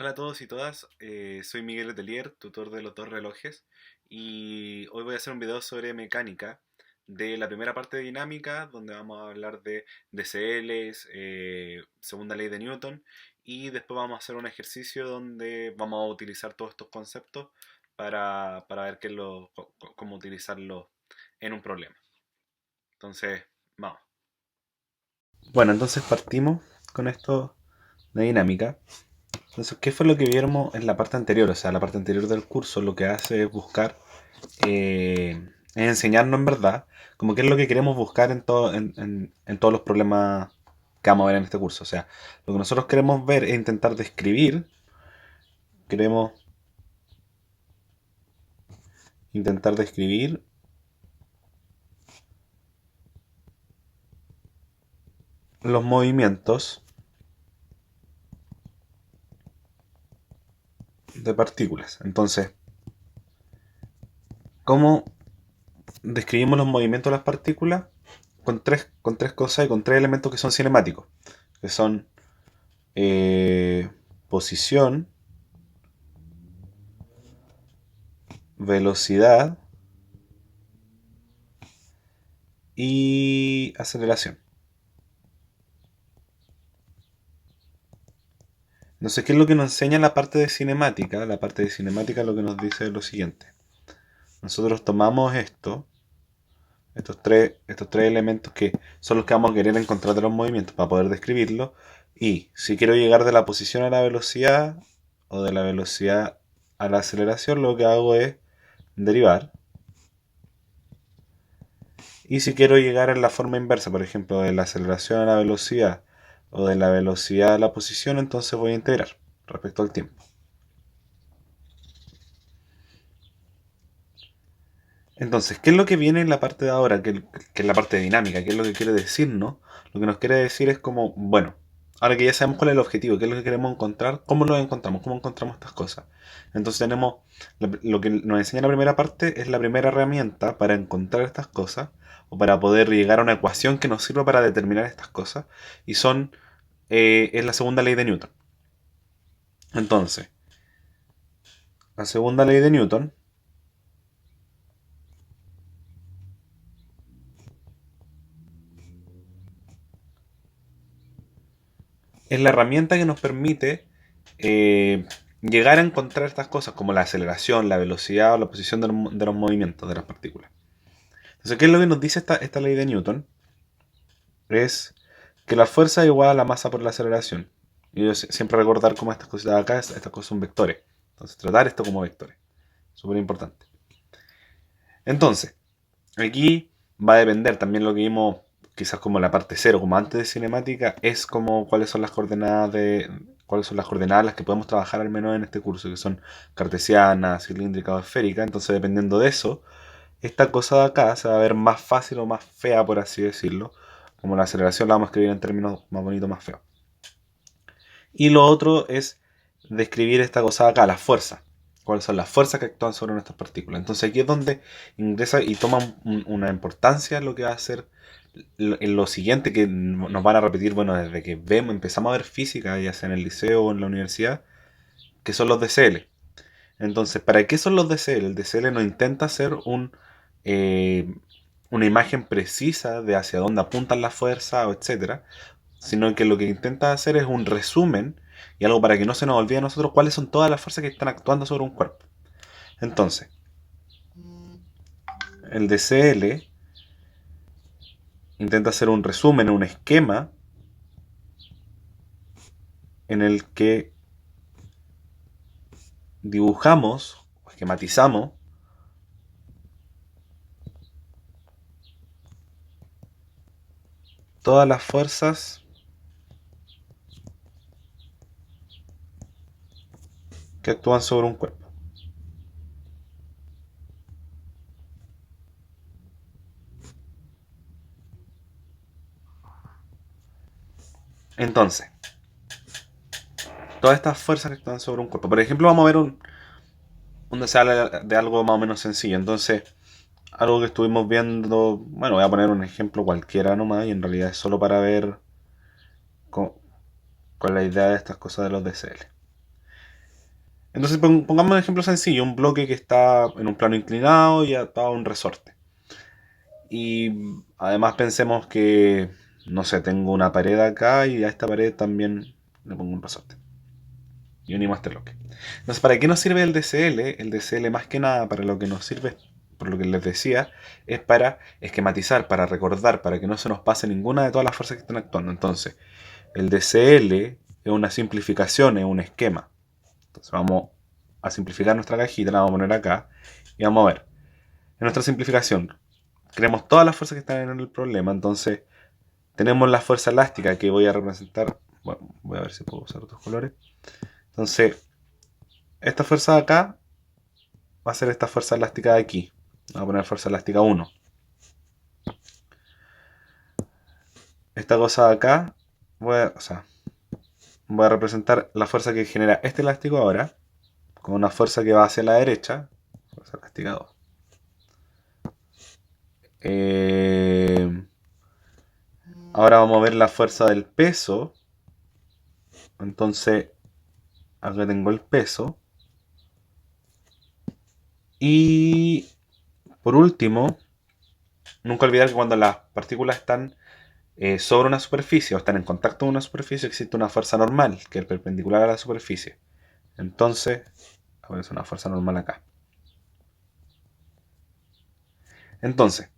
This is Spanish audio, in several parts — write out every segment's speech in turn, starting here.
Hola a todos y todas, soy Miguel Letelier, tutor de los dos relojes, y hoy voy a hacer un video sobre mecánica de la primera parte de dinámica, donde vamos a hablar de DCLs, segunda ley de Newton, y después vamos a hacer un ejercicio donde vamos a utilizar todos estos conceptos para ver cómo utilizarlos en un problema. Entonces, vamos. Bueno, entonces partimos con esto de dinámica. Entonces, ¿qué fue lo que vimos en la parte anterior? O sea, la parte anterior del curso lo que hace es buscar, es enseñarnos en verdad, como qué es lo que queremos buscar en todos los problemas que vamos a ver en este curso. O sea, lo que nosotros queremos ver es intentar describir, queremos intentar describir los movimientos de partículas. Entonces, ¿cómo describimos los movimientos de las partículas? Con tres cosas y con tres elementos que son cinemáticos, que son eh, posición, velocidad y aceleración. No sé qué es lo que nos enseña la parte de cinemática. La parte de cinemática lo que nos dice es lo siguiente. Nosotros tomamos estos tres elementos que son los que vamos a querer encontrar de los movimientos para poder describirlos. Y si quiero llegar de la posición a la velocidad o de la velocidad a la aceleración, lo que hago es derivar. Y si quiero llegar en la forma inversa, por ejemplo, de la aceleración a la velocidad o de la velocidad a la posición, entonces voy a integrar respecto al tiempo. Entonces, ¿qué es lo que viene en la parte de ahora? Que es la parte dinámica, ¿qué es lo que quiere decirnos? Lo que nos quiere decir es como, bueno, ahora que ya sabemos cuál es el objetivo, qué es lo que queremos encontrar, ¿cómo lo encontramos? ¿Cómo encontramos estas cosas? Entonces tenemos, lo que nos enseña la primera parte es la primera herramienta para encontrar estas cosas, o para poder llegar a una ecuación que nos sirva para determinar estas cosas, y es la segunda ley de Newton. Entonces, la segunda ley de Newton es la herramienta que nos permite eh, llegar a encontrar estas cosas como la aceleración, la velocidad o la posición de los movimientos de las partículas. Entonces, ¿qué es lo que nos dice esta ley de Newton? Es que la fuerza es igual a la masa por la aceleración. Y yo siempre recordar cómo estas cosas de acá, estas cosas son vectores. Entonces, tratar esto como vectores. Súper importante. Entonces, aquí va a depender también lo que vimos, quizás como la parte cero, como antes de cinemática, es como cuáles son las coordenadas las que podemos trabajar al menos en este curso, que son cartesianas, cilíndricas o esféricas. Entonces, dependiendo de eso, esta cosa de acá se va a ver más fácil o más fea, por así decirlo. Como la aceleración la vamos a escribir en términos más bonitos, más feos. Y lo otro es describir esta cosa de acá, la fuerza. Cuáles son las fuerzas que actúan sobre nuestras partículas. Entonces aquí es donde ingresa y toma una importancia lo que va a ser en lo siguiente que nos van a repetir, bueno, desde que empezamos a ver física, ya sea en el liceo o en la universidad, que son los DCL. Entonces, ¿para qué son los DCL? El DCL no intenta hacer eh, una imagen precisa de hacia dónde apuntan las fuerzas, o etcétera, sino que lo que intenta hacer es un resumen y algo para que no se nos olvide a nosotros cuáles son todas las fuerzas que están actuando sobre un cuerpo. Entonces, el DCL intenta hacer un resumen, un esquema en el que dibujamos o esquematizamos todas las fuerzas que actúan sobre un cuerpo. Entonces, todas estas fuerzas que actúan sobre un cuerpo. Por ejemplo, vamos a ver un deseo de algo más o menos sencillo. Entonces, algo que estuvimos viendo, bueno, voy a poner un ejemplo cualquiera nomás y en realidad es solo para ver con la idea de estas cosas de los DCL. Entonces pongamos un ejemplo sencillo, un bloque que está en un plano inclinado y atado a un resorte. Y además pensemos que, no sé, tengo una pared acá y a esta pared también le pongo un resorte. Y unimos este bloque. Entonces, ¿para qué nos sirve el DCL? El DCL más que nada para lo que nos sirve, por lo que les decía, es para esquematizar, para recordar, para que no se nos pase ninguna de todas las fuerzas que están actuando. Entonces, el DCL es una simplificación, es un esquema. Entonces vamos a simplificar nuestra cajita, la vamos a poner acá y vamos a ver. En nuestra simplificación, creemos todas las fuerzas que están en el problema. Entonces, tenemos la fuerza elástica que voy a representar. Bueno, voy a ver si puedo usar otros colores. Entonces, esta fuerza de acá va a ser esta fuerza elástica de aquí. Voy a poner fuerza elástica 1. Esta cosa de acá, voy a representar la fuerza que genera este elástico ahora con una fuerza que va hacia la derecha. Fuerza elástica 2. Ahora vamos a ver la fuerza del peso. Entonces, acá tengo el peso. Y por último, nunca olvidar que cuando las partículas están sobre una superficie o están en contacto con una superficie, existe una fuerza normal, que es perpendicular a la superficie. Entonces, aparece una fuerza normal acá. Entonces,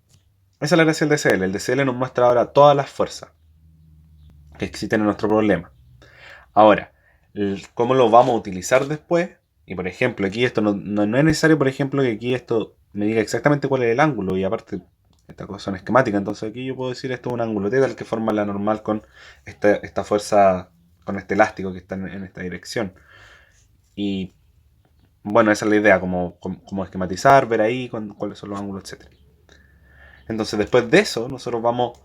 esa es la gracia del DCL. El DCL nos muestra ahora todas las fuerzas que existen en nuestro problema. Ahora, ¿cómo lo vamos a utilizar después? Y por ejemplo, aquí esto no es necesario, por ejemplo, que aquí esto me diga exactamente cuál es el ángulo. Y aparte, esta cosa son esquemáticas. Entonces aquí yo puedo decir esto es un ángulo θ, el que forma la normal con esta fuerza, con este elástico que está en esta dirección. Y bueno, esa es la idea, como esquematizar, ver ahí cuáles son los ángulos, etc. Entonces después de eso, nosotros vamos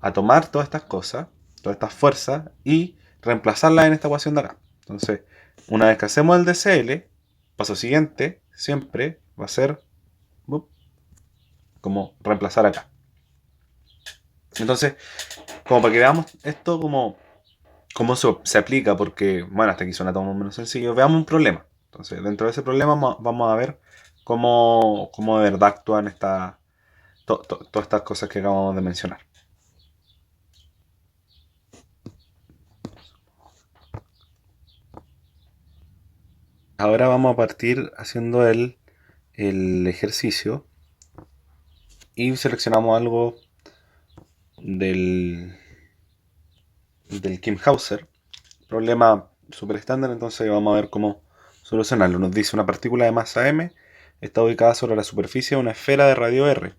a tomar todas estas cosas, todas estas fuerzas, y reemplazarlas en esta ecuación de acá. Entonces, una vez que hacemos el DCL, paso siguiente, siempre va a ser como reemplazar acá. Entonces, como para que veamos esto cómo se aplica, porque, bueno, hasta aquí suena todo más o menos sencillo, veamos un problema. Entonces, dentro de ese problema vamos a ver cómo de verdad actúan todas estas cosas que acabamos de mencionar. Ahora vamos a partir haciendo el ejercicio y seleccionamos algo del Kim Hauser. Problema súper estándar, entonces vamos a ver cómo solucionarlo. Nos dice una partícula de masa m está ubicada sobre la superficie de una esfera de radio r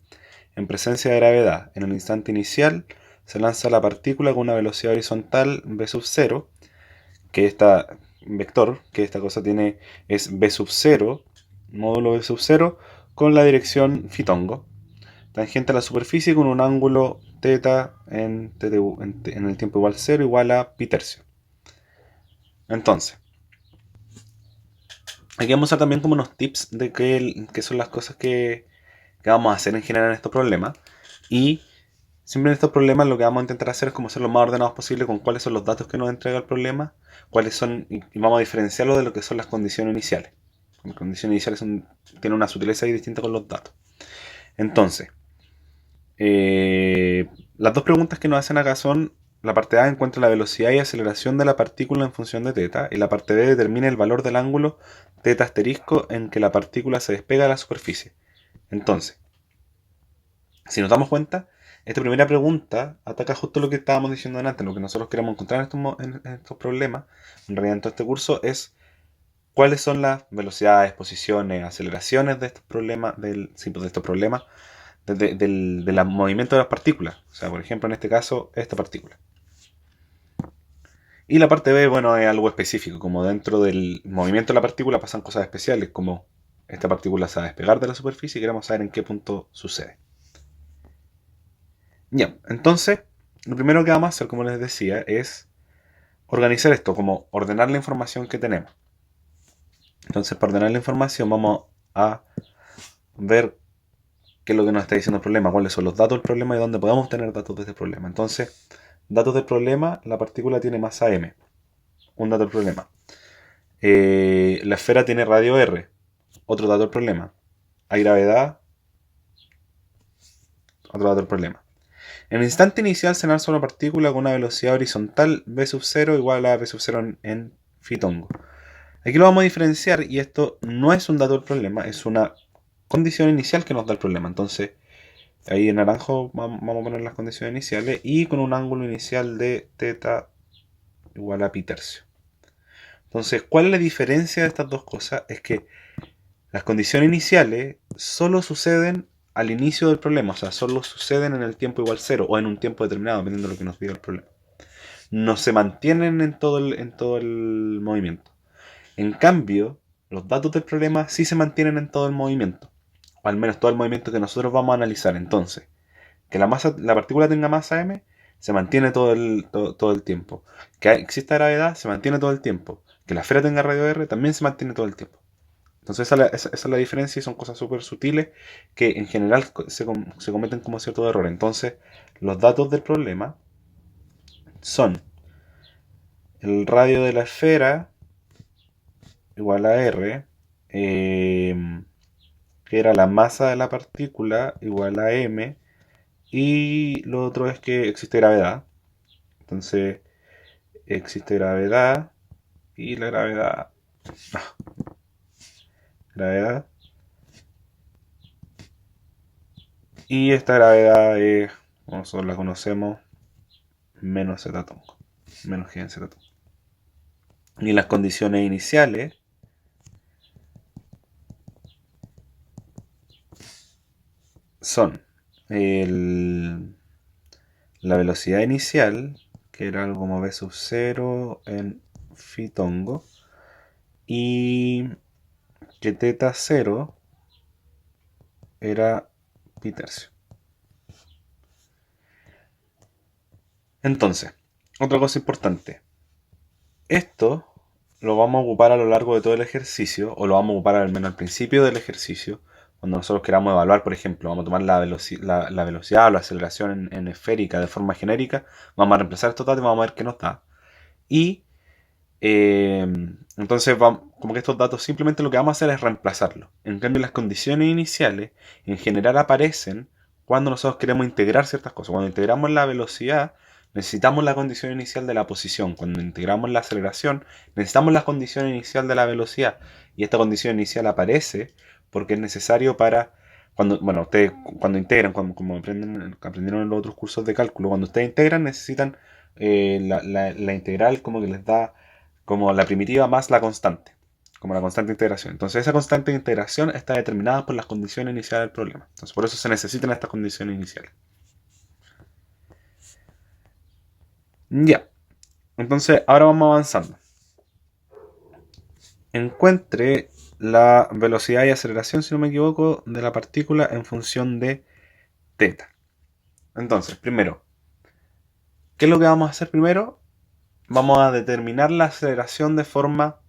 en presencia de gravedad. En el instante inicial se lanza la partícula con una velocidad horizontal v sub 0, que esta vector, que esta cosa tiene, es v sub 0, módulo v sub 0, con la dirección fitongo, tangente a la superficie con un ángulo θ en el tiempo igual 0 igual a pi tercio. Entonces, aquí vamos a usar también como unos tips de qué son las cosas que vamos a hacer en general en estos problemas. Y siempre en estos problemas lo que vamos a intentar hacer es como ser lo más ordenados posible con cuáles son los datos que nos entrega el problema, cuáles son, y vamos a diferenciarlo de lo que son las condiciones iniciales. Las condiciones iniciales tienen una sutileza ahí distinta con los datos. Entonces, las dos preguntas que nos hacen acá son: la parte A encuentra la velocidad y aceleración de la partícula en función de θ, y la parte B determina el valor del ángulo θ asterisco en que la partícula se despega de la superficie. Entonces, si nos damos cuenta, esta primera pregunta ataca justo lo que estábamos diciendo antes, lo que nosotros queremos encontrar en estos problemas, en realidad en todo este curso, es cuáles son las velocidades, posiciones, aceleraciones de estos problemas, de estos problemas, del movimiento de las partículas. O sea, por ejemplo, en este caso, esta partícula. Y la parte B, bueno, es algo específico, como dentro del movimiento de la partícula pasan cosas especiales, como esta partícula se va a despegar de la superficie y queremos saber en qué punto sucede. Ya, entonces, lo primero que vamos a hacer, como les decía, es organizar esto, como ordenar la información que tenemos. Entonces, para ordenar la información vamos a ver qué es lo que nos está diciendo el problema, cuáles son los datos del problema y dónde podemos obtener datos de este problema. Entonces, datos del problema, la partícula tiene masa m, un dato del problema. La esfera tiene radio R. Otro dato del problema. Hay gravedad. Otro dato del problema. En el instante inicial se lanza una partícula con una velocidad horizontal v sub 0 igual a v sub 0 en fitongo. Aquí lo vamos a diferenciar y esto no es un dato del problema, es una condición inicial que nos da el problema. Entonces, ahí en naranjo vamos a poner las condiciones iniciales y con un ángulo inicial de θ igual a pi tercio. Entonces, ¿cuál es la diferencia de estas dos cosas? Es que las condiciones iniciales solo suceden al inicio del problema, o sea, solo suceden en el tiempo igual cero o en un tiempo determinado, dependiendo de lo que nos diga el problema. No se mantienen en todo el movimiento. En cambio, los datos del problema sí se mantienen en todo el movimiento, o al menos todo el movimiento que nosotros vamos a analizar. Entonces, que la partícula tenga masa m, se mantiene todo el tiempo. Que exista gravedad, se mantiene todo el tiempo. Que la esfera tenga radio R, también se mantiene todo el tiempo. Entonces esa es la diferencia y son cosas súper sutiles que en general se cometen como cierto error. Entonces, los datos del problema son el radio de la esfera igual a R, que era la masa de la partícula igual a m, y lo otro es que existe gravedad. Entonces, existe gravedad y la gravedad... gravedad. Y esta gravedad es, como nosotros la conocemos, menos z-tongo, menos g en z-tongo. Y las condiciones iniciales son la velocidad inicial, que era algo como v sub 0 en fitongo, y que θ 0 era pi tercio. Entonces, otra cosa importante. Esto lo vamos a ocupar a lo largo de todo el ejercicio, o lo vamos a ocupar al menos al principio del ejercicio, cuando nosotros queramos evaluar, por ejemplo, vamos a tomar la velocidad o la aceleración en esférica de forma genérica, vamos a reemplazar estos datos y vamos a ver qué nos da. Y entonces, como que estos datos simplemente lo que vamos a hacer es reemplazarlos. En cambio, las condiciones iniciales en general aparecen cuando nosotros queremos integrar ciertas cosas. Cuando integramos la velocidad, necesitamos la condición inicial de la posición. Cuando integramos la aceleración, necesitamos la condición inicial de la velocidad. Y esta condición inicial aparece porque es necesario para... Bueno, ustedes cuando integran, como aprendieron en los otros cursos de cálculo, cuando ustedes integran necesitan la integral como que les da como la primitiva más la constante, como la constante de integración. Entonces esa constante de integración está determinada por las condiciones iniciales del problema. Entonces por eso se necesitan estas condiciones iniciales. Ya. Entonces ahora vamos avanzando. Encuentre la velocidad y aceleración, si no me equivoco, de la partícula en función de θ. Entonces, primero, ¿qué es lo que vamos a hacer primero? Vamos a determinar la aceleración de forma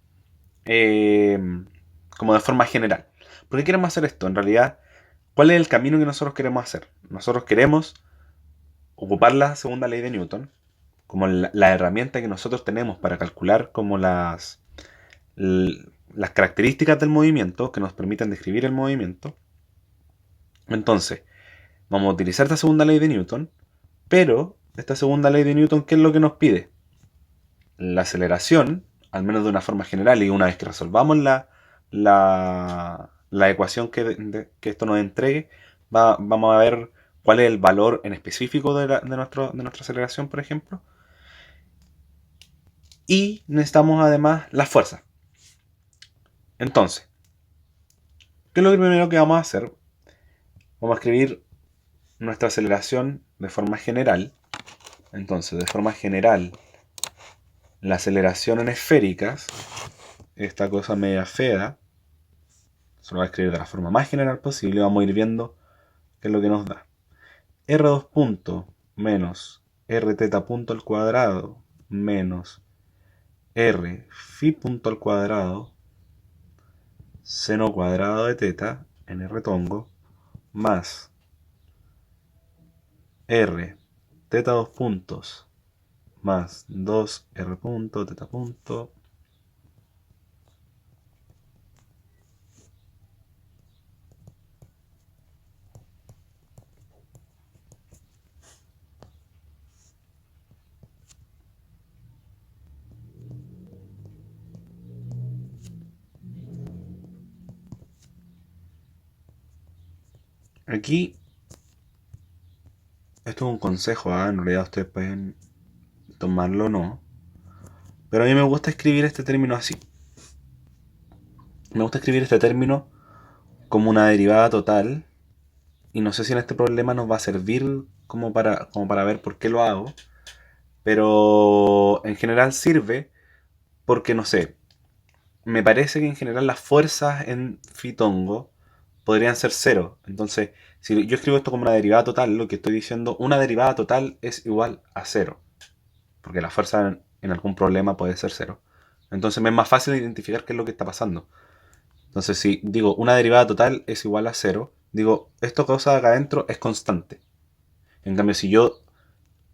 como de forma general. ¿Por qué queremos hacer esto? En realidad, ¿cuál es el camino que nosotros queremos hacer? Nosotros queremos ocupar la segunda ley de Newton como la herramienta que nosotros tenemos para calcular como las características del movimiento que nos permiten describir el movimiento. Entonces, vamos a utilizar esta segunda ley de Newton, pero esta segunda ley de Newton, ¿qué es lo que nos pide? La aceleración, al menos de una forma general, y una vez que resolvamos la ecuación que esto nos entregue, vamos a ver cuál es el valor en específico de nuestra aceleración, por ejemplo. Y necesitamos además las fuerzas. Entonces, ¿qué es lo primero que vamos a hacer? Vamos a escribir nuestra aceleración de forma general. Entonces, de forma general, la aceleración en esféricas, esta cosa media fea, se lo voy a escribir de la forma más general posible. Vamos a ir viendo qué es lo que nos da. R2 punto menos R teta punto al cuadrado menos R phi punto al cuadrado seno cuadrado de teta en R tongo más R teta 2 puntos más 2 R punto teta punto Aquí, esto es un consejo, en realidad ustedes pueden tomarlo o no. Pero a mí me gusta escribir este término así. Me gusta escribir este término como una derivada total. Y no sé si en este problema nos va a servir como para ver por qué lo hago. Pero en general sirve porque, no sé, me parece que en general las fuerzas en Fitongo podrían ser cero. Entonces, si yo escribo esto como una derivada total, lo que estoy diciendo, una derivada total es igual a cero. Porque la fuerza en algún problema puede ser cero. Entonces me es más fácil identificar qué es lo que está pasando. Entonces, si digo una derivada total es igual a cero, digo, esto que pasa acá adentro es constante. En cambio, si yo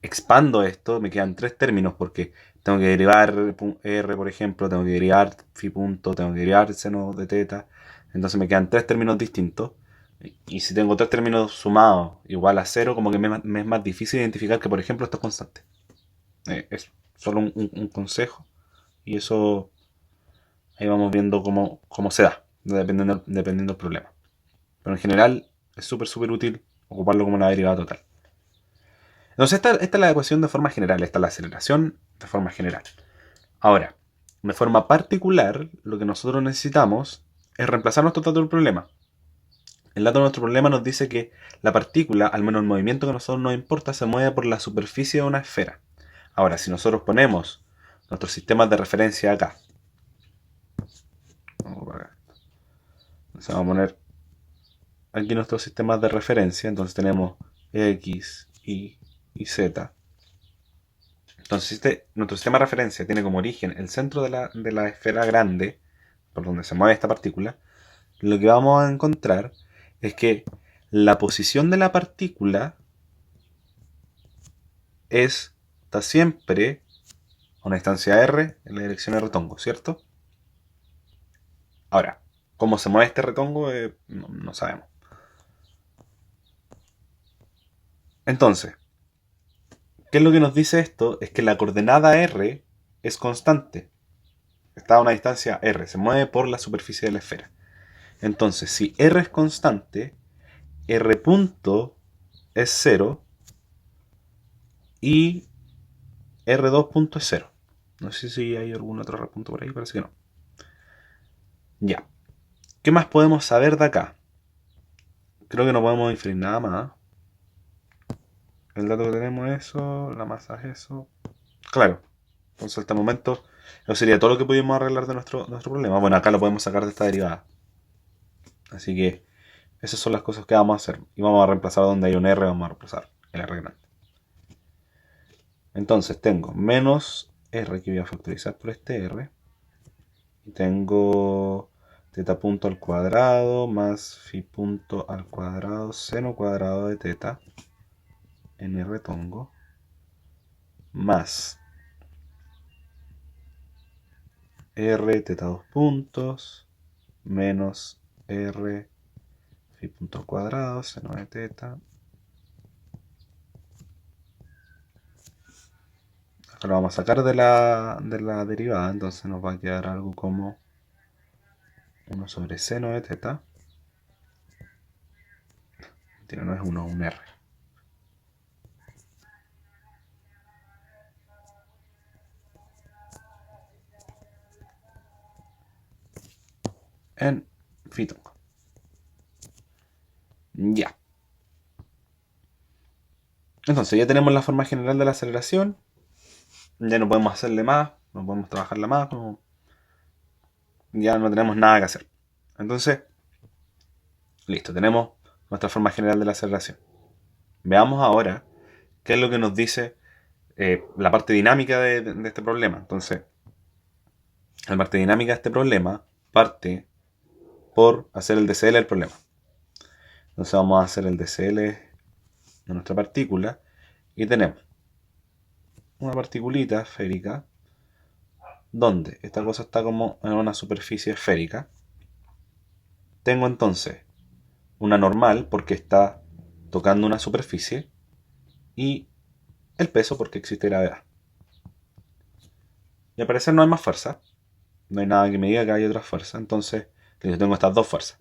expando esto, me quedan tres términos porque tengo que derivar r, por ejemplo, tengo que derivar phi punto, tengo que derivar seno de teta. Entonces me quedan tres términos distintos. Y si tengo tres términos sumados igual a cero, como que me es más difícil identificar que, por ejemplo, esto es constante. Es solo un consejo. Y eso ahí vamos viendo cómo se da, dependiendo del problema. Pero en general es súper útil ocuparlo como una derivada total. Entonces esta es la ecuación de forma general, esta es la aceleración de forma general. Ahora, de forma particular, lo que nosotros necesitamos es reemplazar nuestro dato del problema. El dato de nuestro problema nos dice que la partícula, al menos el movimiento que a nosotros nos importa, se mueve por la superficie de una esfera. Ahora, si nosotros ponemos nuestros sistemas de referencia acá, vamos a poner aquí nuestros sistemas de referencia, entonces tenemos X, Y y Z. Entonces nuestro sistema de referencia tiene como origen el centro de la esfera grande, por donde se mueve esta partícula. Lo que vamos a encontrar es que la posición de la partícula está siempre a una distancia r en la dirección de retongo, ¿cierto? Ahora, ¿cómo se mueve este retongo? No sabemos. Entonces, ¿qué es lo que nos dice esto? Es que la coordenada r es constante. Está a una distancia r, se mueve por la superficie de la esfera. Entonces, si r es constante, r punto es 0 y r2 punto es 0. No sé si hay algún otro r punto por ahí, parece que no. Ya. ¿Qué más podemos saber de acá? Creo que no podemos inferir nada más. El dato que tenemos es eso, la masa es eso. Claro. Entonces, hasta el momento, eso sería todo lo que pudimos arreglar de nuestro problema. Bueno, acá lo podemos sacar de esta derivada. Así que esas son las cosas que vamos a hacer. Y vamos a reemplazar donde hay un R, vamos a reemplazar el R grande. Entonces tengo menos R que voy a factorizar por este R. Y tengo teta punto al cuadrado más phi punto al cuadrado seno cuadrado de teta en R tongo más R teta 2 puntos menos R phi punto al cuadrado seno de teta. Acá lo vamos a sacar de la derivada, entonces nos va a quedar algo como 1 sobre seno de teta. Mentira, no es 1, un R. En phi tongo. Ya. Entonces ya tenemos la forma general de la aceleración. Ya no podemos hacerle más, no podemos trabajarla más, ya no tenemos nada que hacer. Entonces, listo, tenemos nuestra forma general de la aceleración. Veamos ahora qué es lo que nos dice la parte dinámica de este problema. Entonces, la parte dinámica de este problema parte por hacer el DCL del problema. Entonces vamos a hacer el DCL de nuestra partícula y tenemos una partículita esférica donde esta cosa está como en una superficie esférica. Tengo entonces una normal porque está tocando una superficie y el peso porque existe gravedad. Y al parecer no hay más fuerza, no hay nada que me diga que hay otra fuerza, entonces yo tengo estas dos fuerzas.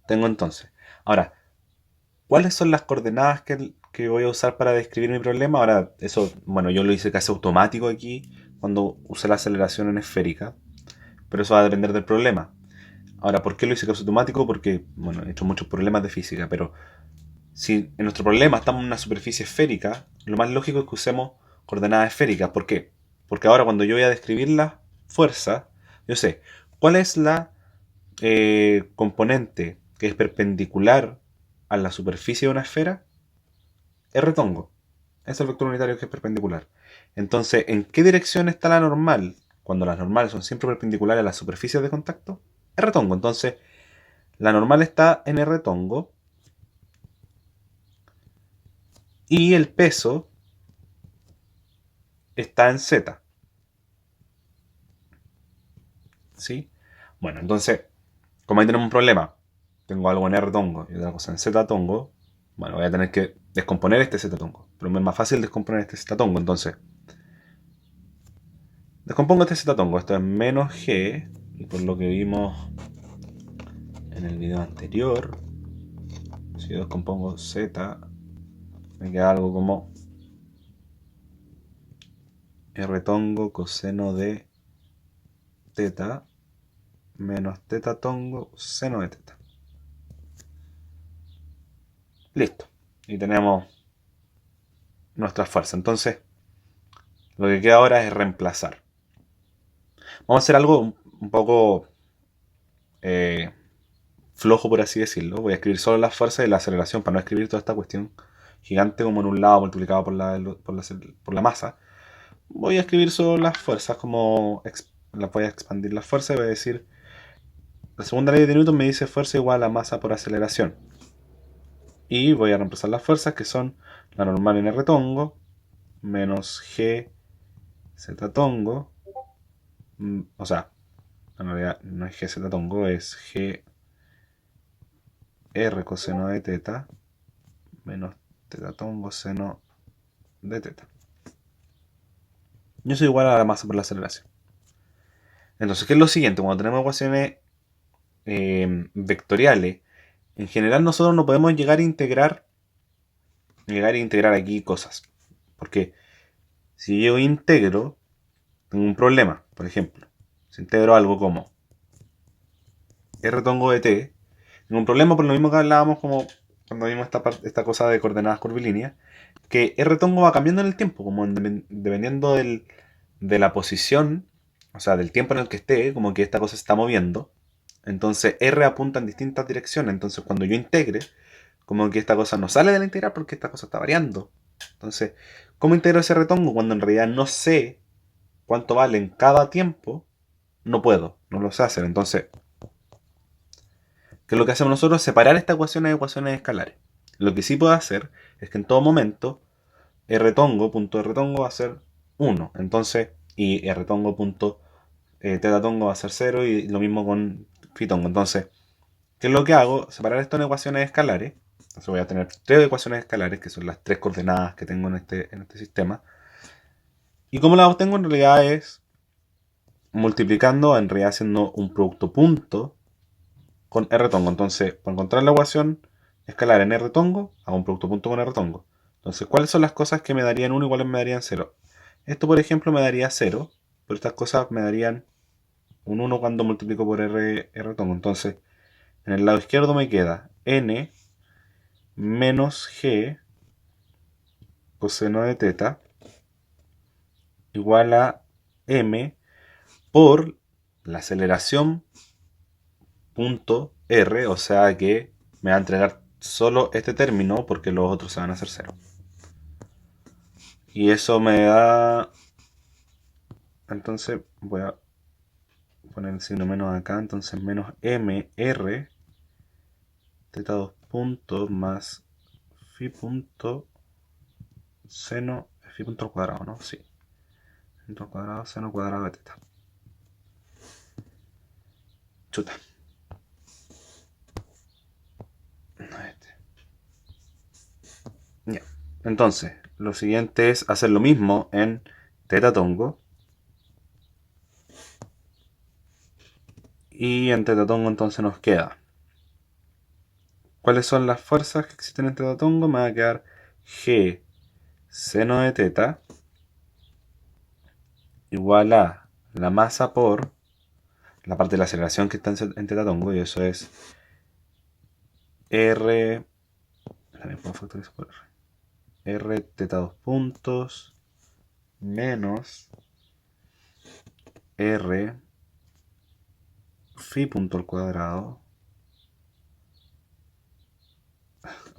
Tengo entonces. Ahora, ¿cuáles son las coordenadas que voy a usar para describir mi problema? Ahora, eso, bueno, yo lo hice casi automático aquí cuando usé la aceleración en esférica, pero eso va a depender del problema. Ahora, ¿por qué lo hice casi automático? Porque, bueno, he hecho muchos problemas de física, pero si en nuestro problema estamos en una superficie esférica, lo más lógico es que usemos coordenadas esféricas. ¿Por qué? Porque ahora cuando yo voy a describir la fuerza, yo sé cuál es la componente que es perpendicular a la superficie de una esfera. R tongo. Es el vector unitario que es perpendicular. Entonces, ¿en qué dirección está la normal? Cuando las normales son siempre perpendiculares a las superficies de contacto. R tongo. Entonces, la normal está en R tongo. Y el peso está en Z. ¿Sí? Bueno, entonces, como ahí tenemos un problema, tengo algo en R tongo y otra cosa en Z tongo, bueno, voy a tener que descomponer este Z tongo. Pero me es más fácil descomponer este Z tongo. Entonces, descompongo este Z tongo. Esto es menos G. Y por lo que vimos en el video anterior, si yo descompongo Z, me queda algo como R tongo coseno de teta menos teta tongo seno de teta. Listo. Y tenemos nuestra fuerza. Entonces, lo que queda ahora es reemplazar. Vamos a hacer algo un poco flojo, por así decirlo. Voy a escribir solo las fuerzas y la aceleración para no escribir toda esta cuestión gigante como en un lado multiplicado por la masa. Voy a escribir solo las fuerzas, como las voy a expandir las fuerzas y voy a decir, la segunda ley de Newton me dice fuerza igual a masa por aceleración. Y voy a reemplazar las fuerzas, que son la normal en R tongo menos G Z tongo. O sea, en realidad no es G Z tongo, es G R coseno de teta menos teta tongo seno de teta. Y eso es igual a la masa por la aceleración. Entonces, ¿qué es lo siguiente? Cuando tenemos ecuaciones vectoriales, en general nosotros no podemos llegar a integrar aquí cosas. Porque si yo integro, tengo un problema. Por ejemplo, si integro algo como R tongo de t, tengo un problema por lo mismo que hablábamos como cuando vimos esta cosa de coordenadas curvilíneas, que R tongo va cambiando en el tiempo, como dependiendo de la posición, o sea, del tiempo en el que esté, como que esta cosa se está moviendo. Entonces R apunta en distintas direcciones. Entonces cuando yo integre, como que esta cosa no sale de la integral porque esta cosa está variando. Entonces, ¿cómo integro ese retongo cuando en realidad no sé cuánto vale en cada tiempo? No puedo, no lo sé hacer. Entonces, ¿qué es lo que hacemos nosotros? Separar esta ecuación en ecuaciones escalares. Lo que sí puedo hacer es que en todo momento punto R tongo va a ser 1. Entonces, y R tongo punto teta tongo va a ser 0 y lo mismo con phi tongo. Entonces, ¿qué es lo que hago? Separar esto en ecuaciones escalares. Entonces voy a tener tres ecuaciones escalares, que son las tres coordenadas que tengo en este sistema. Y cómo las obtengo en realidad es multiplicando, en realidad haciendo un producto punto con R tongo. Entonces, para encontrar la ecuación escalar en R tongo, hago un producto punto con R tongo. Entonces, ¿cuáles son las cosas que me darían 1 y cuáles me darían 0? Esto, por ejemplo, me daría 0, pero estas cosas me darían un 1 cuando multiplico por R tongo. Entonces, en el lado izquierdo me queda n menos g coseno de teta igual a m por la aceleración punto r, o sea que me va a entregar solo este término porque los otros se van a hacer 0. Y eso me da... Entonces voy a poner el signo menos acá, entonces menos mr teta 2 puntos más phi punto seno, phi punto al cuadrado, ¿no? Sí. Punto al cuadrado, seno cuadrado de teta. Chuta. Ya. Entonces, lo siguiente es hacer lo mismo en teta tongo. Y en teta tongo entonces nos queda ¿Cuáles son las fuerzas que existen en teta tongo? Me va a quedar G seno de teta igual a la masa por la parte de la aceleración que está en teta tongo, y eso es R. También puedo factorizar por R. R teta 2 puntos menos R phi punto al cuadrado.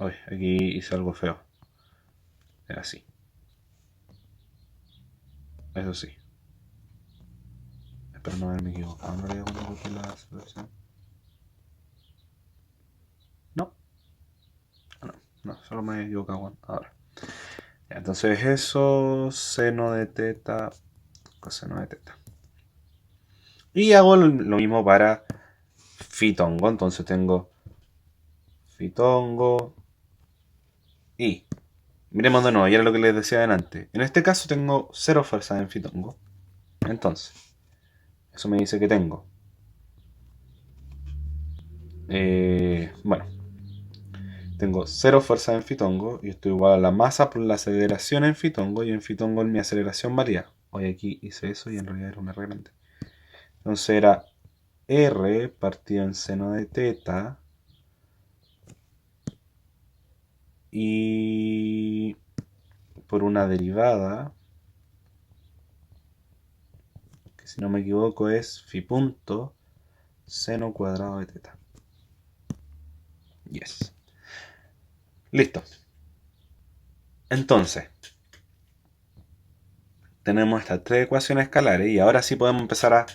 Uy, aquí hice algo feo. Era así. Eso sí. Espero no haberme equivocado. No le cuando coloqué la aceleración. No. No, solo me he equivocado ahora. Ya, entonces eso, seno de teta, coseno de teta. Y hago lo mismo para fitongo. Entonces tengo fitongo y miremos de nuevo, y era lo que les decía adelante. En este caso tengo 0 fuerza en fitongo. Entonces, eso me dice que tengo. Bueno, tengo 0 fuerza en fitongo y esto igual a la masa por la aceleración en fitongo, y en fitongo mi aceleración varía. Hoy aquí hice eso y en realidad era un R grande. Entonces era R partido en seno de teta y por una derivada, que si no me equivoco es phi punto seno cuadrado de teta. Yes. Listo. Entonces, tenemos estas tres ecuaciones escalares y ahora sí podemos empezar a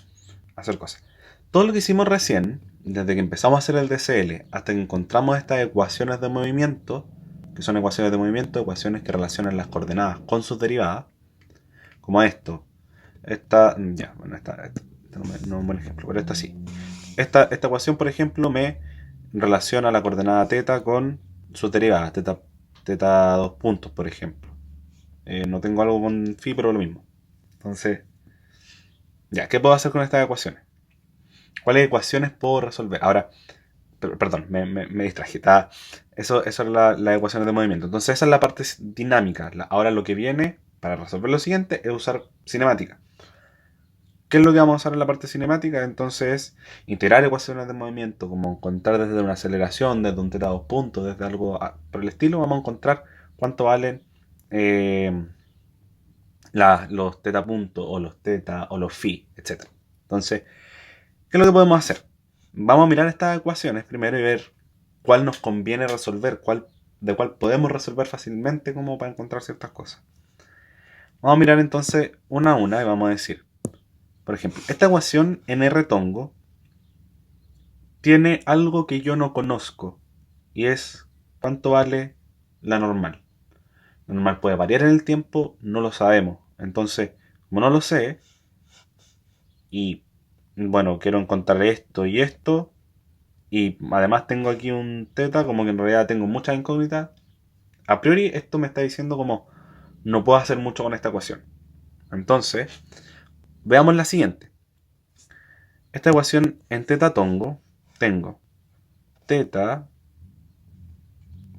hacer cosas. Todo lo que hicimos recién, desde que empezamos a hacer el DCL hasta que encontramos estas ecuaciones de movimiento, que son ecuaciones de movimiento, ecuaciones que relacionan las coordenadas con sus derivadas, como esto. Esta, ya, bueno, esta no es un buen ejemplo, pero esta sí. Esta ecuación, por ejemplo, me relaciona la coordenada teta con sus derivadas, teta 2 puntos, por ejemplo. No tengo algo con phi, pero lo mismo. Entonces, ya, ¿qué puedo hacer con estas ecuaciones? ¿Cuáles ecuaciones puedo resolver? Ahora, perdón, me distraje. Eso es la ecuaciones de movimiento. Entonces, esa es la parte dinámica. Ahora lo que viene para resolver lo siguiente es usar cinemática. ¿Qué es lo que vamos a usar en la parte cinemática? Entonces, integrar ecuaciones de movimiento, como encontrar desde una aceleración, desde un teta 2 puntos, desde algo por el estilo, vamos a encontrar cuánto valen los teta puntos, o los teta, o los phi, etc. Entonces, ¿qué es lo que podemos hacer? Vamos a mirar estas ecuaciones primero y ver cuál nos conviene resolver, de cuál podemos resolver fácilmente como para encontrar ciertas cosas. Vamos a mirar entonces una a una y vamos a decir, por ejemplo, esta ecuación en R tongo tiene algo que yo no conozco y es cuánto vale la normal. La normal puede variar en el tiempo, no lo sabemos. Entonces, como no lo sé, y bueno, quiero encontrar esto y esto, y además tengo aquí un teta, como que en realidad tengo muchas incógnitas, a priori esto me está diciendo como no puedo hacer mucho con esta ecuación. Entonces, veamos la siguiente. Esta ecuación en teta tongo, tengo teta,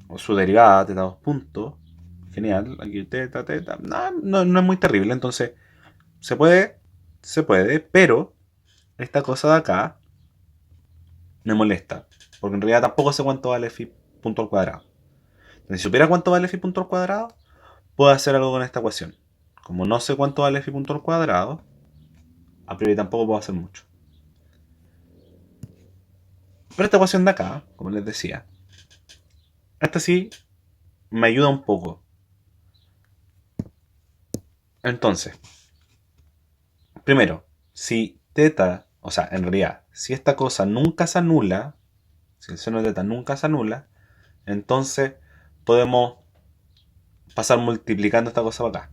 o su derivada, teta 2 puntos, genial, aquí teta, no es muy terrible, entonces se puede, pero esta cosa de acá me molesta, porque en realidad tampoco sé cuánto vale phi punto al cuadrado. Entonces, si supiera cuánto vale phi punto al cuadrado, puedo hacer algo con esta ecuación. Como no sé cuánto vale phi punto al cuadrado, a priori tampoco puedo hacer mucho. Pero esta ecuación de acá, como les decía, esta sí me ayuda un poco. Entonces, primero, si teta, o sea, en realidad, si esta cosa nunca se anula, si el seno de teta nunca se anula, entonces podemos pasar multiplicando esta cosa para acá.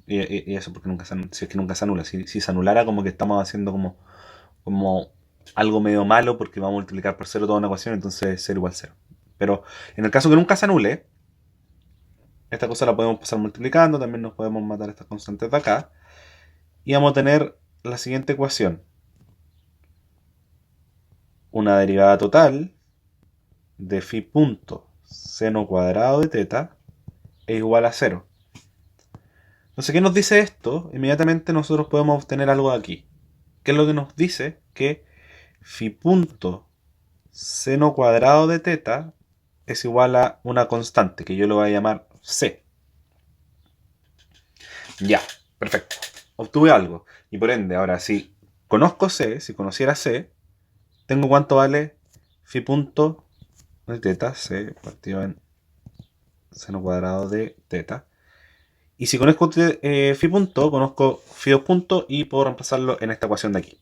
Y eso porque nunca si es que nunca se anula. Si se anulara, como que estamos haciendo como algo medio malo, porque vamos a multiplicar por cero toda una ecuación, entonces 0 igual 0. Pero en el caso que nunca se anule, esta cosa la podemos pasar multiplicando, también nos podemos matar estas constantes de acá, y vamos a tener la siguiente ecuación. Una derivada total de phi punto seno cuadrado de teta es igual a 0. Entonces, ¿qué nos dice esto? Inmediatamente nosotros podemos obtener algo de aquí. ¿Qué es lo que nos dice? Que phi punto seno cuadrado de teta es igual a una constante, que yo lo voy a llamar c. Ya, perfecto. Obtuve algo. Y por ende, ahora si conozco c, si conociera c, tengo cuánto vale phi punto de teta, c partido en seno cuadrado de teta. Y si conozco phi punto, conozco phi 2 punto y puedo reemplazarlo en esta ecuación de aquí.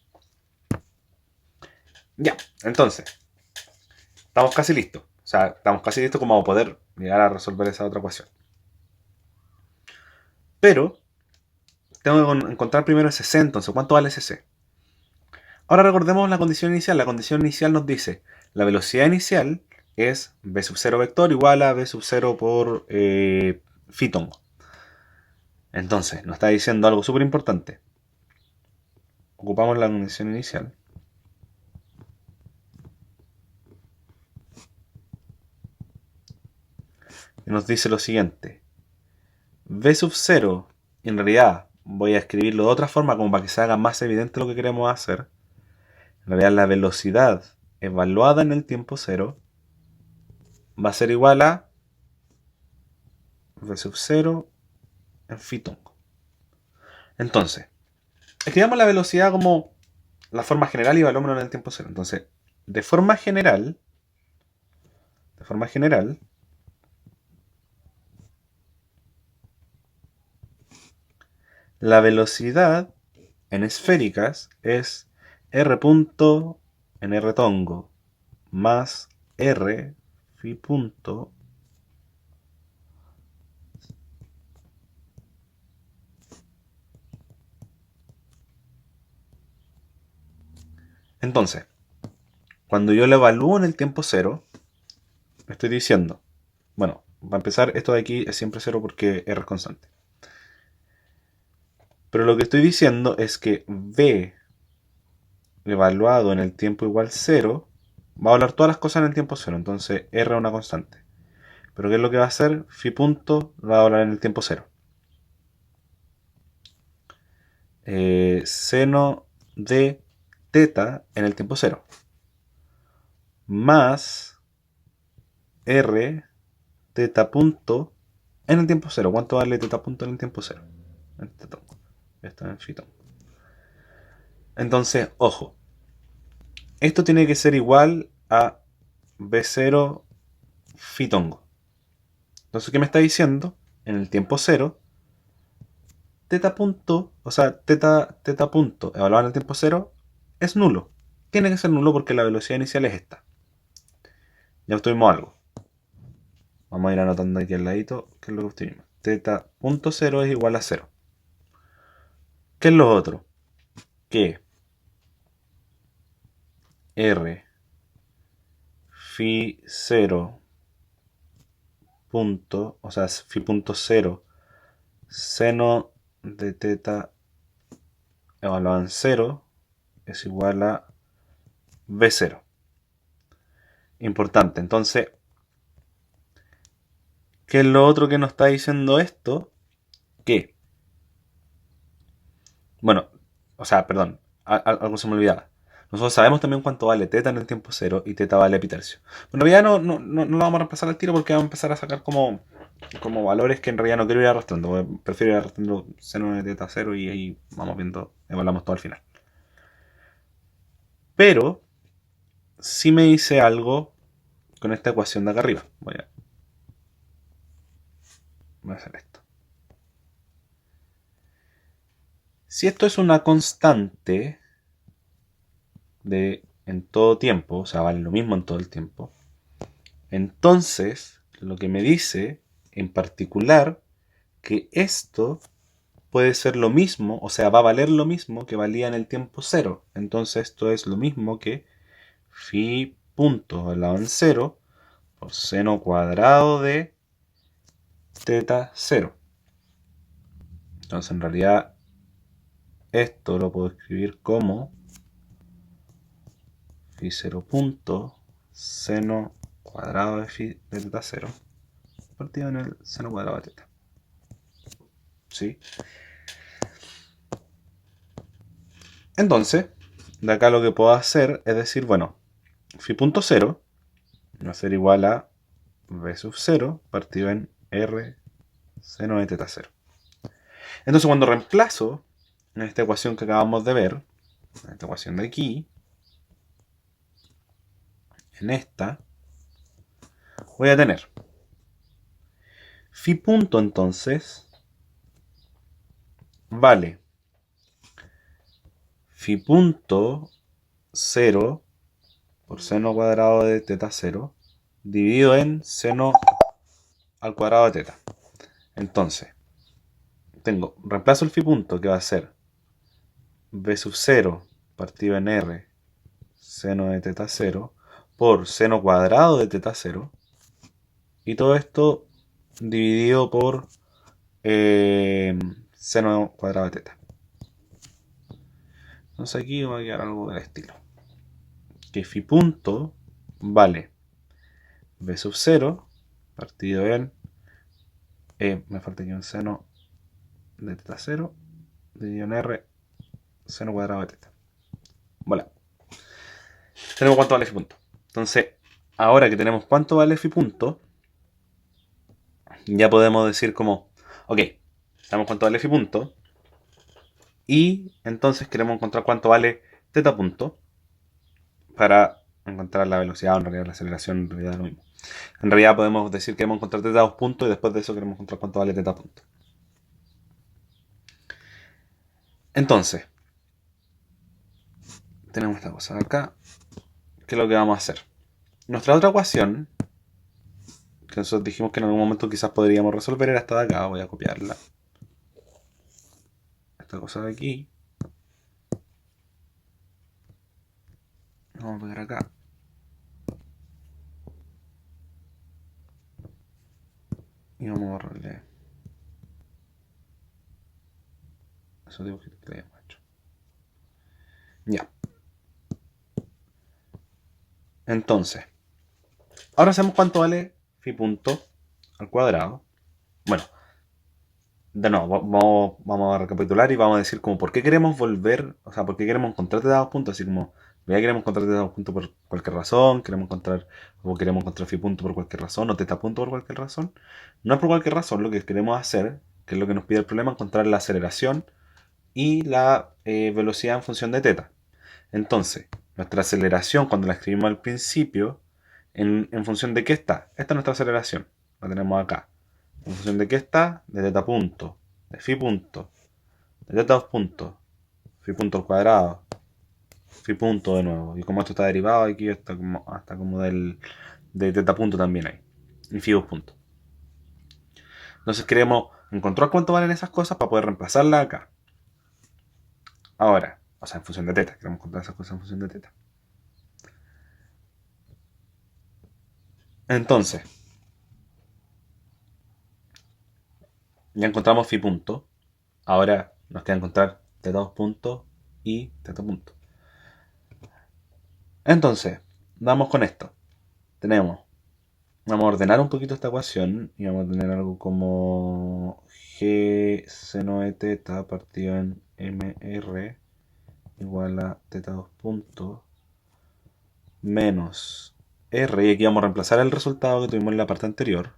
Ya, entonces, estamos casi listos. O sea, estamos casi listos como a poder llegar a resolver esa otra ecuación. Pero, tengo que encontrar primero ese c, entonces, ¿cuánto vale ese c? Ahora recordemos la condición inicial. La condición inicial nos dice, la velocidad inicial es v sub 0 vector igual a v sub 0 por phi tongo. Entonces, nos está diciendo algo súper importante. Ocupamos la condición inicial. Y nos dice lo siguiente. V sub 0, en realidad voy a escribirlo de otra forma como para que se haga más evidente lo que queremos hacer. En realidad la velocidad evaluada en el tiempo 0 va a ser igual a V sub 0 en phi tongo. Entonces, escribamos la velocidad como la forma general y evaluémoslo en el tiempo 0. Entonces, de forma general, la velocidad en esféricas es r punto en r tongo más r phi punto entonces, cuando yo lo evalúo en el tiempo 0, estoy diciendo, bueno, para empezar, esto de aquí es siempre 0 porque r es constante. Pero lo que estoy diciendo es que v evaluado en el tiempo igual 0 va a hablar todas las cosas en el tiempo 0. Entonces r es una constante. Pero ¿qué es lo que va a hacer? Phi punto va a hablar en el tiempo 0. Seno de teta en el tiempo 0. Más r teta punto en el tiempo 0. ¿Cuánto vale teta punto en el tiempo 0? Esto en phi tongo. Entonces, ojo. Esto tiene que ser igual a v0 phi tongo. Entonces, ¿qué me está diciendo? En el tiempo 0, teta punto, o sea, teta punto evaluado en el tiempo 0 es nulo. Tiene que ser nulo porque la velocidad inicial es esta. Ya obtuvimos algo. Vamos a ir anotando aquí al ladito qué es lo que obtuvimos. Teta punto 0 es igual a 0. ¿Qué es lo otro? Que r phi 0 punto, o sea, phi punto 0 seno de teta evaluado en 0 es igual a v0. Importante. Entonces, ¿qué es lo otro que nos está diciendo esto? Que, bueno, o sea, perdón, algo se me olvidaba. Nosotros sabemos también cuánto vale teta en el tiempo 0 y teta vale pi tercio. Bueno, en realidad no lo vamos a reemplazar al tiro porque vamos a empezar a sacar como valores que en realidad no quiero ir arrastrando. Prefiero ir arrastrando seno de teta 0 y ahí vamos viendo, evaluamos todo al final. Pero, sí me dice algo con esta ecuación de acá arriba. Voy a hacer esto. Si esto es una constante en todo tiempo, o sea, vale lo mismo en todo el tiempo, entonces lo que me dice en particular que esto puede ser lo mismo, o sea, va a valer lo mismo que valía en el tiempo 0. Entonces esto es lo mismo que phi punto al lado en 0 por seno cuadrado de teta 0. Entonces en realidad esto lo puedo escribir como phi 0 punto seno cuadrado de phi de teta 0 partido en el seno cuadrado de teta. ¿Sí? Entonces, de acá lo que puedo hacer es decir, bueno, phi punto 0 va a ser igual a v sub 0 partido en r seno de teta 0. Entonces cuando reemplazo en esta ecuación que acabamos de ver, en esta ecuación de aquí, en esta, voy a tener phi punto entonces vale phi punto 0 por seno cuadrado de teta 0 dividido en seno al cuadrado de teta. Entonces, reemplazo el phi punto que va a ser v sub 0 partido en r seno de teta 0 por seno cuadrado de teta 0 y todo esto dividido por seno cuadrado de teta. Entonces aquí va a quedar algo del estilo que phi punto vale v sub 0 partido en me falta aquí un seno de teta 0 dividido en r seno cuadrado de teta. Voilà. Tenemos cuánto vale phi punto. Entonces, ahora que tenemos cuánto vale phi punto, ya podemos decir como, ok, sabemos cuánto vale phi punto, y entonces queremos encontrar cuánto vale teta punto para encontrar la velocidad o en realidad la aceleración, en realidad es lo mismo. En realidad podemos decir que queremos encontrar teta 2 puntos y después de eso queremos encontrar cuánto vale teta punto. Entonces, tenemos esta cosa de acá. ¿Qué es lo que vamos a hacer? Nuestra otra ecuación, que nosotros dijimos que en algún momento quizás podríamos resolver, era esta de acá. Voy a copiarla. Esta cosa de aquí. Vamos a pegar acá. Y vamos a borrarle esos dibujitos que le habíamos hecho. Ya. Entonces, ahora sabemos cuánto vale phi punto al cuadrado. Bueno, de nuevo, vamos a recapitular y vamos a decir como por qué queremos volver, o sea, por qué queremos encontrar teta 2 puntos, así como ya queremos encontrar teta 2 puntos por cualquier razón, queremos encontrar phi punto por cualquier razón, o teta punto por cualquier razón. No es por cualquier razón, lo que queremos hacer, que es lo que nos pide el problema, encontrar la aceleración y la velocidad en función de teta. Entonces, nuestra aceleración, cuando la escribimos al principio, en función de qué está. Esta es nuestra aceleración, la tenemos acá. En función de qué está, de teta punto, de phi punto, de teta 2 puntos, phi punto al cuadrado, phi punto de nuevo. Y como esto está derivado, aquí está como, hasta como de teta punto también hay. Y phi 2 puntos. Entonces queremos encontrar cuánto valen esas cosas para poder reemplazarlas acá. Ahora, o sea, en función de teta. Queremos encontrar esas cosas en función de teta. Entonces, ya encontramos phi punto. Ahora nos queda encontrar teta 2 puntos y teta punto. Entonces, vamos con esto. Vamos a ordenar un poquito esta ecuación y vamos a tener algo como g seno de teta partido en mr igual a teta 2 puntos menos r, y aquí vamos a reemplazar el resultado que tuvimos en la parte anterior,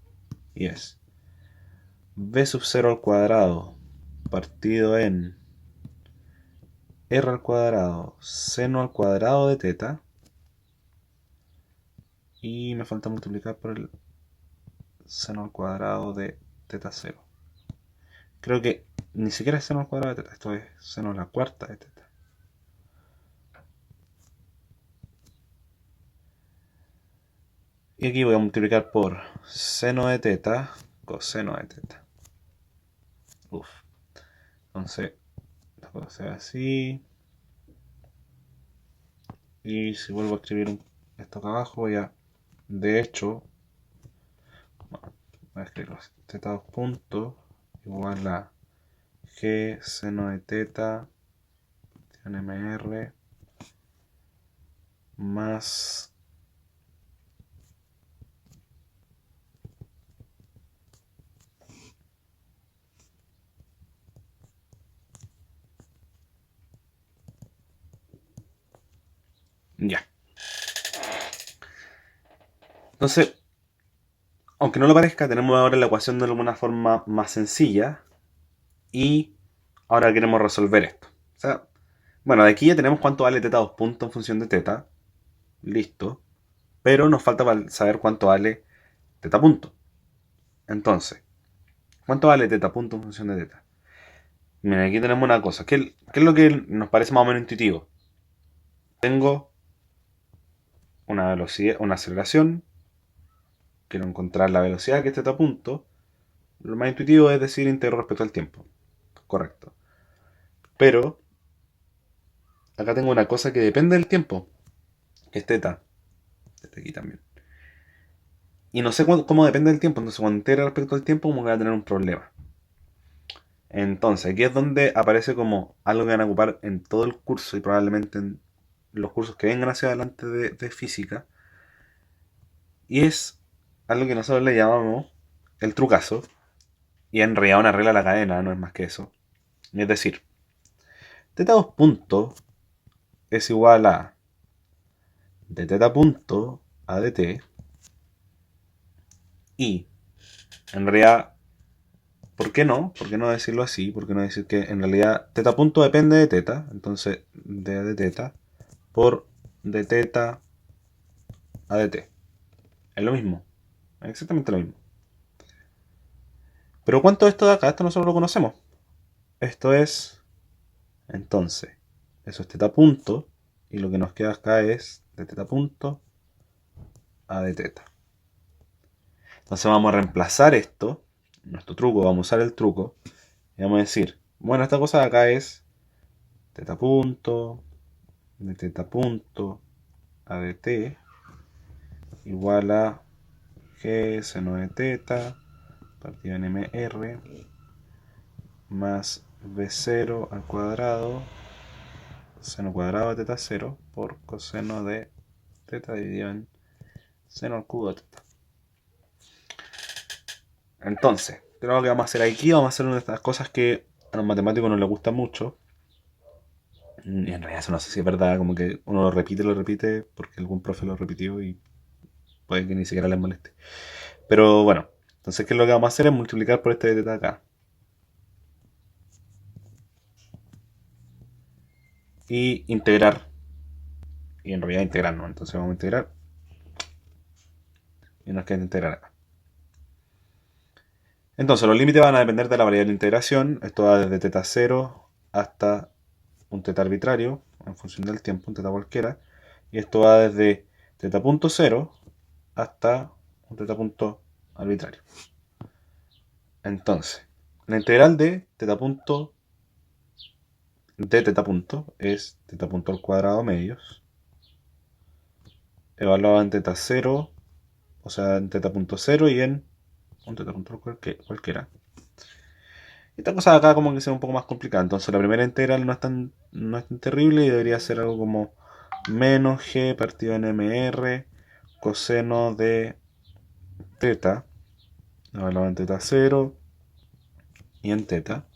y es v sub 0 al cuadrado partido en r al cuadrado seno al cuadrado de teta, y me falta multiplicar por el seno al cuadrado de teta 0. Creo que ni siquiera es seno al cuadrado de teta, esto es seno a la cuarta de teta. Y aquí voy a multiplicar por seno de teta, coseno de teta. Uf. Entonces, la puedo hacer así. Y si vuelvo a escribir esto acá abajo, voy a, de hecho, bueno, voy a escribirlo así. Teta 2 puntos igual a g seno de teta en mr más Ya. Entonces, aunque no lo parezca, tenemos ahora la ecuación de alguna forma más sencilla y ahora queremos resolver esto. O sea, bueno, de aquí ya tenemos cuánto vale teta 2 puntos en función de teta. Listo. Pero nos falta saber cuánto vale teta punto. Entonces, ¿cuánto vale teta punto en función de teta? Miren, aquí tenemos una cosa. ¿Qué es lo que nos parece más o menos intuitivo? Tengo una velocidad, una aceleración. Quiero encontrar la velocidad que es teta punto. Lo más intuitivo es decir íntegro respecto al tiempo. Correcto. Pero acá tengo una cosa que depende del tiempo, que es teta. Desde aquí también. Y no sé cómo depende del tiempo. Entonces, cuando integra respecto al tiempo, como que voy a tener un problema. Entonces, aquí es donde aparece como algo que van a ocupar en todo el curso y probablemente en los cursos que vengan hacia adelante de física. Y es algo que nosotros le llamamos el trucazo. Y en realidad una regla de la cadena, no es más que eso. Es decir, teta 2 puntos es igual a de teta punto a dt. Y en realidad, ¿por qué no? ¿Por qué no decirlo así? ¿Por qué no decir que en realidad teta punto depende de teta? Entonces, de teta por de teta a dt. Es lo mismo. Es exactamente lo mismo. Pero ¿cuánto es esto de acá? Esto nosotros lo conocemos. Esto es, entonces, eso es teta punto. Y lo que nos queda acá es de teta punto a de teta. Entonces vamos a reemplazar esto, nuestro truco, vamos a usar el truco. Y vamos a decir, bueno, esta cosa de acá es teta punto, de teta punto a de t igual a g seno de teta partido en mr más v0 al cuadrado seno cuadrado de teta 0 por coseno de teta dividido en seno al cubo de teta. Entonces, ¿qué es lo que vamos a hacer aquí? Vamos a hacer una de estas cosas que a los matemáticos no les gusta mucho. Y en realidad eso no sé si es verdad, como que uno lo repite, porque algún profe lo repitió y puede que ni siquiera les moleste. Pero bueno, entonces ¿qué es lo que vamos a hacer? Es multiplicar por este de teta acá. Y integrar. Y en realidad integrar, ¿no? Entonces vamos a integrar. Y nos queda integrar acá. Entonces los límites van a depender de la variable de integración. Esto va desde teta 0 hasta un teta arbitrario, en función del tiempo, un teta cualquiera. Y esto va desde teta punto 0 hasta un teta punto arbitrario. Entonces, la integral de teta punto es teta punto al cuadrado medios, evaluado en teta 0, o sea, en teta punto 0 y en un teta punto cualquiera. Esta cosa de acá como que sea un poco más complicada. Entonces la primera integral no es tan terrible y debería ser algo como menos g partido en mr coseno de teta, evaluado en teta 0 y en teta,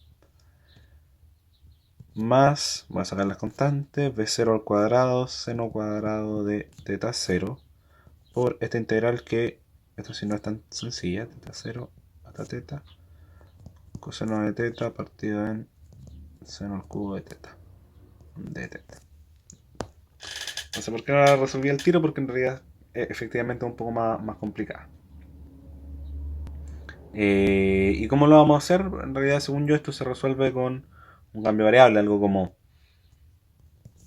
más, voy a sacar las constantes, v0 al cuadrado, seno cuadrado de teta 0, por esta integral que, esto sí no es tan sencilla, teta 0 hasta teta, coseno de teta partido en seno al cubo de teta. No sé por qué no la resolví al tiro, porque en realidad efectivamente es un poco más complicada. ¿Y cómo lo vamos a hacer? En realidad, según yo, esto se resuelve con un cambio de variable, algo como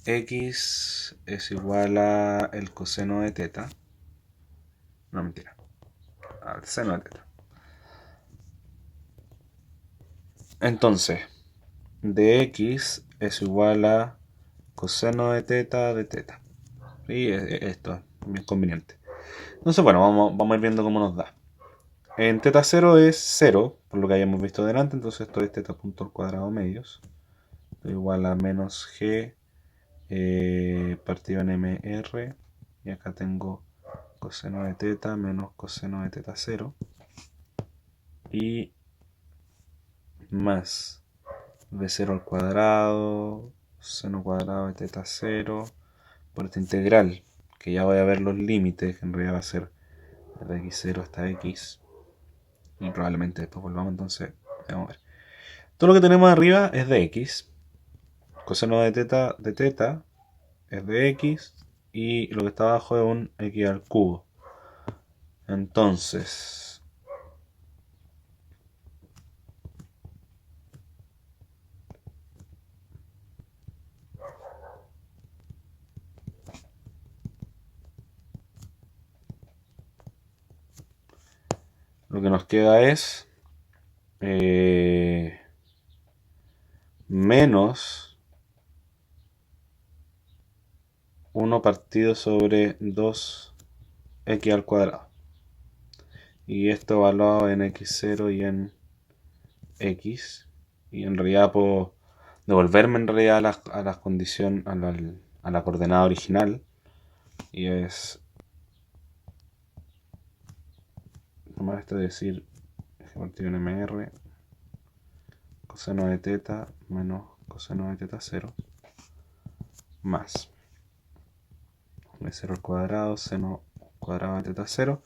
x es igual a el coseno de teta. No, mentira. Al seno de teta. Entonces, de x es igual a coseno de teta. Y esto es bien conveniente. Entonces, bueno, vamos a ir viendo cómo nos da. En teta 0 es 0, por lo que hayamos visto delante, entonces esto es teta punto al cuadrado medios, igual a menos g partido en mr, y acá tengo coseno de teta menos coseno de teta 0, y más v0 al cuadrado, seno cuadrado de teta 0, por esta integral, que ya voy a ver los límites, que en realidad va a ser de x0 hasta x, y probablemente después volvamos, entonces vamos a ver. Todo lo que tenemos arriba es de x, coseno de teta es de x, y lo que está abajo es un x al cubo. Entonces, lo que nos queda es menos 1 partido sobre 2x al cuadrado. Y esto evaluado en x0 y en x. Y en realidad puedo devolverme en realidad a la condición, a la coordenada original. Y es tomar esto de decir g partido en mr coseno de teta menos coseno de teta 0 más b0 al cuadrado seno cuadrado de teta 0.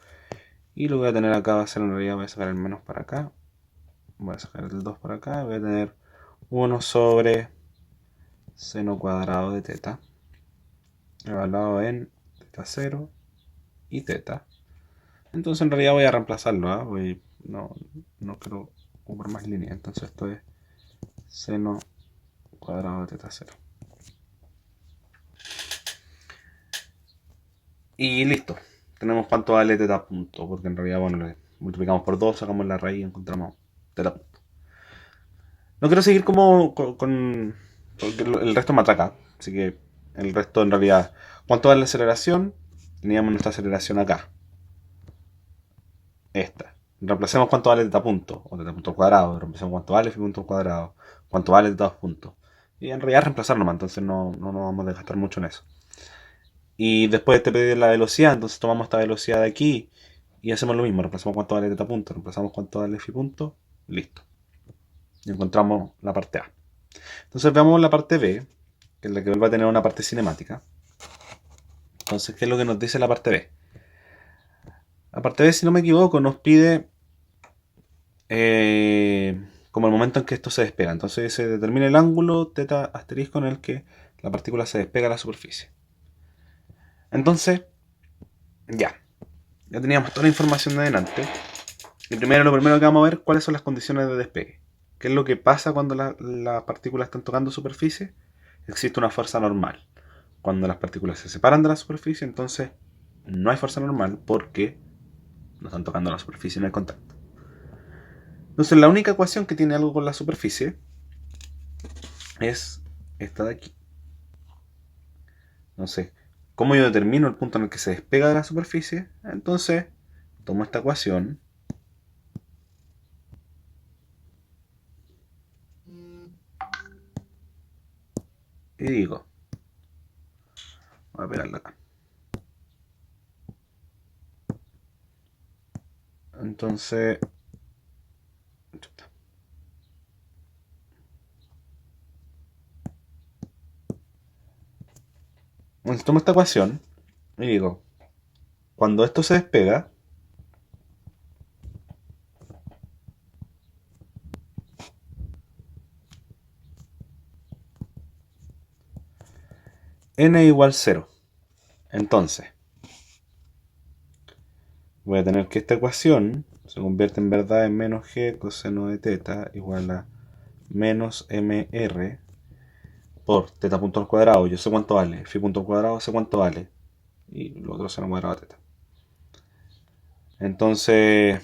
Y lo que voy a tener acá va a ser, en realidad voy a sacar el menos para acá, voy a sacar el 2 para acá, voy a tener 1 sobre seno cuadrado de teta evaluado en teta 0 y teta. Entonces en realidad voy a reemplazarlo, no quiero ocupar más líneas, entonces esto es seno cuadrado de teta 0. Y listo, tenemos cuánto vale teta punto, porque en realidad, bueno, le multiplicamos por 2, sacamos la raíz y encontramos teta punto. No quiero seguir como con porque el resto me atraca, así que el resto en realidad, ¿cuánto vale la aceleración? Teníamos nuestra aceleración acá, esta. Reemplacemos cuánto vale teta punto, o teta punto al cuadrado, reemplacemos cuánto vale phi punto al cuadrado, cuánto vale teta 2 puntos. Y en realidad reemplazar nomás, entonces no nos vamos a desgastar mucho en eso. Y después te pedí la velocidad, entonces tomamos esta velocidad de aquí y hacemos lo mismo, reemplazamos cuánto vale teta punto, reemplazamos cuánto vale phi punto, listo. Y encontramos la parte A. Entonces veamos la parte B, que es la que vuelve a tener una parte cinemática. Entonces, ¿qué es lo que nos dice la parte B? La parte B, si no me equivoco, nos pide como el momento en que esto se despega. Entonces se determina el ángulo teta asterisco en el que la partícula se despega de la superficie. Entonces, ya teníamos toda la información de adelante. Y lo primero que vamos a ver, cuáles son las condiciones de despegue. ¿Qué es lo que pasa cuando las partículas están tocando superficie? Existe una fuerza normal. Cuando las partículas se separan de la superficie, entonces no hay fuerza normal porque no están tocando la superficie, no hay contacto. Entonces la única ecuación que tiene algo con la superficie es esta de aquí. Entonces, ¿cómo yo determino el punto en el que se despega de la superficie? Entonces, tomo esta ecuación y digo, voy a pegarla acá. Entonces, tomo esta ecuación y digo, cuando esto se despega, n igual 0. Entonces, voy a tener que esta ecuación se convierte en verdad en menos g coseno de teta igual a menos mr por teta punto al cuadrado. Yo sé cuánto vale, phi punto al cuadrado sé cuánto vale. Y lo otro seno cuadrado de teta. Entonces,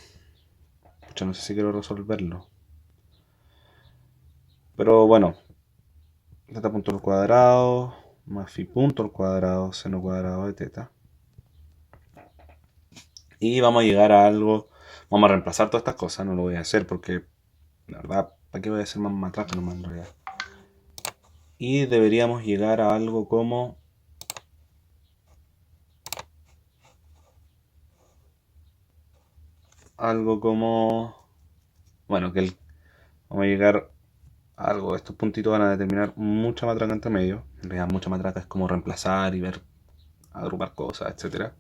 pucha, no sé si quiero resolverlo. Pero bueno, teta punto al cuadrado más phi punto al cuadrado seno cuadrado de teta. Y vamos a llegar a algo. Vamos a reemplazar todas estas cosas. No lo voy a hacer porque, la verdad, ¿para qué voy a hacer más matraca nomás en realidad? Y deberíamos llegar a algo como bueno, vamos a llegar algo. Estos puntitos van a determinar mucha matraca entre medio. En realidad mucha matraca es como reemplazar y ver, agrupar cosas, etcétera.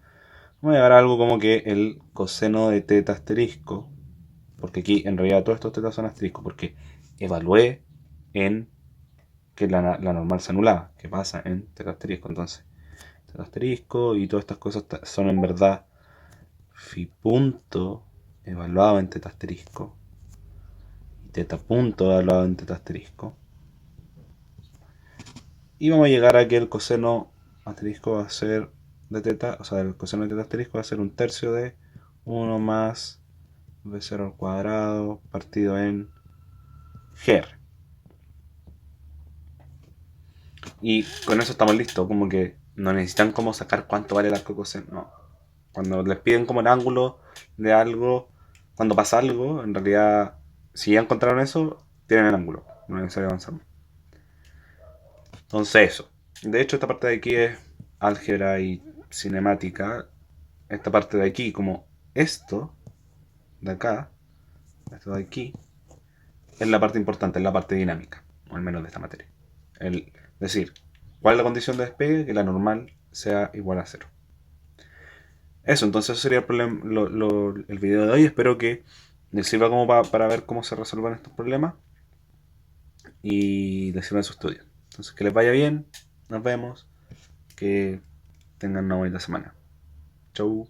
Vamos a llegar a algo como que el coseno de teta asterisco, porque aquí en realidad todos estos tetas son asteriscos, porque evalué en que la normal se anulaba, que pasa en teta asterisco. Entonces, teta asterisco y todas estas cosas son en verdad phi punto evaluado en teta asterisco y teta punto evaluado en teta asterisco. Y vamos a llegar a que el coseno asterisco va a ser de teta, o sea, el coseno de teta asterisco va a ser un tercio de 1 más b0 al cuadrado partido en gr. Y con eso estamos listos, como que no necesitan como sacar cuánto vale el arco coseno, no. Cuando les piden como el ángulo de algo, cuando pasa algo, en realidad, si ya encontraron eso, tienen el ángulo, no es necesario avanzar más. Entonces eso. De hecho, esta parte de aquí es álgebra y cinemática. Esta parte de aquí, como esto de acá, esto de aquí, es la parte importante, es la parte dinámica, o al menos de esta materia. Es decir, ¿cuál es la condición de despegue? Que la normal sea igual a cero. Eso, entonces eso sería el, problema, el video de hoy. Espero que les sirva como para ver cómo se resuelven estos problemas y les sirva en su estudio. Entonces, que les vaya bien, nos vemos, que tengan una bonita semana. Chau.